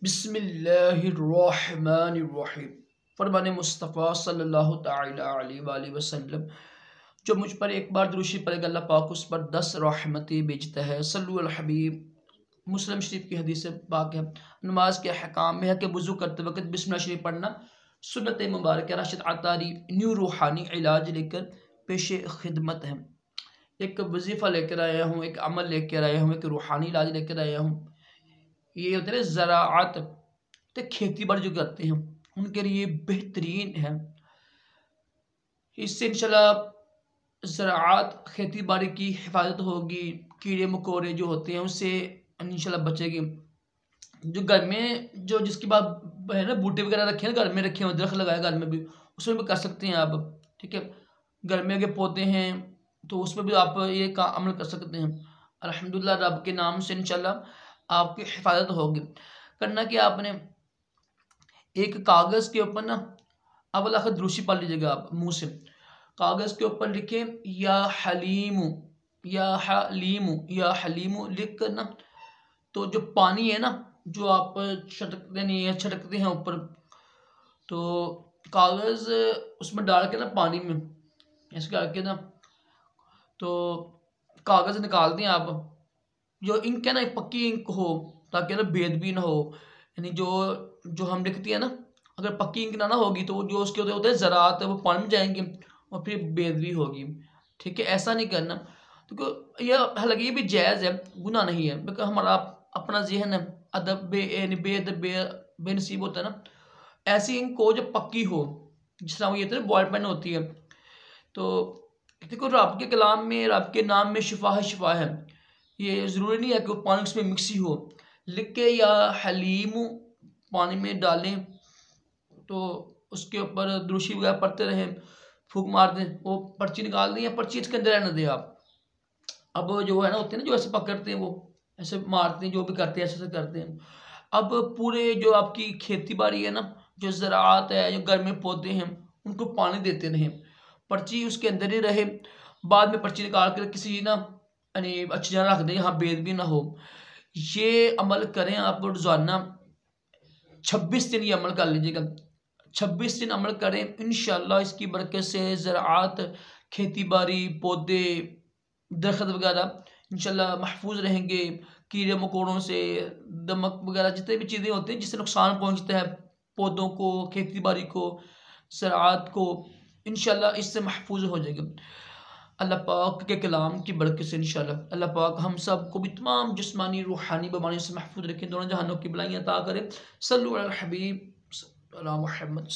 बिस्मिल्लाहिर्रहमानिर्रहीम। फरमान मुस्तफ़ा सल्लल्लाहु तआला अलैहि वसल्लम, जो मुझ पर एक बार दुरूशी पड़ेगा अल्लाह पाक उस पर 10 रहमतें भेजता है। सल्लु अल हबीब। मुस्लिम शरीफ की हदीस पाक है। नमाज के अहकाम में है कि वज़ू करते वक्त बिस्मिल्लाह शरीफ पढ़ना सुन्नत मुबारक है। राशिद अतारी न्यू रूहानी इलाज लेकर पेशे खिदमत है। एक वजीफ़ा लेकर आया हूँ, एक अमल लेकर आया हूँ, एक रूहानी इलाज लेकर आया हूँ। ये होते हैं ज़राअत, तो खेती बाड़ी जो करते हैं उनके लिए बेहतरीन है। इससे इंशाल्लाह ज़राअत खेती बाड़ी की हिफाजत होगी, कीड़े मकोड़े जो होते हैं उससे इंशाल्लाह बचेगी। जो घर में जो जिसके बाद है ना बूटे वगैरह रखे हैं, घर में रखे हुए दरख्त लगाए घर में भी, उसमें भी कर सकते हैं आप। ठीक है, घर में अगर पौधे हैं तो उसमें भी आप ये का अमल कर सकते हैं। अल्हम्दुलिल्लाह रब के नाम से इंशाल्लाह आपकी हिफाजत होगी। करना कि आपने एक कागज़ के ऊपर ना अवल आखिर दुरूशी पढ़ लीजिएगा आप मुंह से। कागज़ के ऊपर लिखे या हलीमु या हलीमु या हलीमु लिख कर ना, तो जो पानी है ना जो आप छिड़कते नहीं है छिड़कते हैं ऊपर, तो कागज़ उसमें डाल के ना पानी में ऐसे करके ना, तो कागज़ निकाल दें आप। जो इंक है ना पक्की इंक हो, ताकि ना भेद भी ना हो। यानी जो जो हम लिखते हैं ना, अगर पक्की इंक ना होगी तो जो उसके होते हैं ज़रात वो पानी में जाएंगे और फिर बेदबी होगी। ठीक है, ऐसा नहीं करना। तो यह हालांकि ये भी जायज़ है, गुनाह नहीं है, बिकॉज हमारा अपना जहन है अदब बेनसीब होता है ना। ऐसी इंक हो जो पक्की हो, जिस तरह वो ये बॉल पेन होती है। तो देखो रब के कलाम में, रब के नाम में शिफा है। ये ज़रूरी नहीं है कि वो पानी उसमें मिक्स ही हो। लिख के या हलीमु पानी में डालें, तो उसके ऊपर दुरूशी वगैरह पढ़ते रहें, फूंक मार दें, वो पर्ची निकाल दें या पर्ची इसके अंदर रहने दें आप। अब जो है ना होते हैं ना जो ऐसे पकड़ते हैं, वो ऐसे मारते हैं, जो भी करते हैं ऐसे करते हैं। अब पूरे जो आपकी खेती बाड़ी है ना, जो ज़राअत है, जो घर में पौधे हैं, उनको पानी देते रहें, पर्ची उसके अंदर ही रहे। बाद में पर्ची निकाल कर किसी ना यानी अच्छी जगह रख दें, यहाँ बेद भी ना हो। ये अमल करें आप रोज़ाना 26 दिन ये अमल कर लीजिएगा। 26 दिन अमल करें, इंशाल्लाह इसकी बरकत से ज़राअत, खेती बाड़ी, पौधे, दरख्त वगैरह इंशाल्लाह महफूज रहेंगे कीड़े मकोड़ों से, दमक वगैरह जितने भी चीज़ें होती हैं जिससे नुकसान पहुंचता है पौधों को, खेती बाड़ी को, ज़राअत को, इंशाल्लाह इससे महफूज हो जाएगा अल्लाह पाक के कलाम की बरकत से। इंशाल्लाह अल्लाह पाक हम सब को भी तमाम जिस्मानी रूहानी बीमारियों से महफूज रखें, दोनों जहानों की भलाइयाँ अता करें। सल्लु अला हबीब अला मुहम्मद।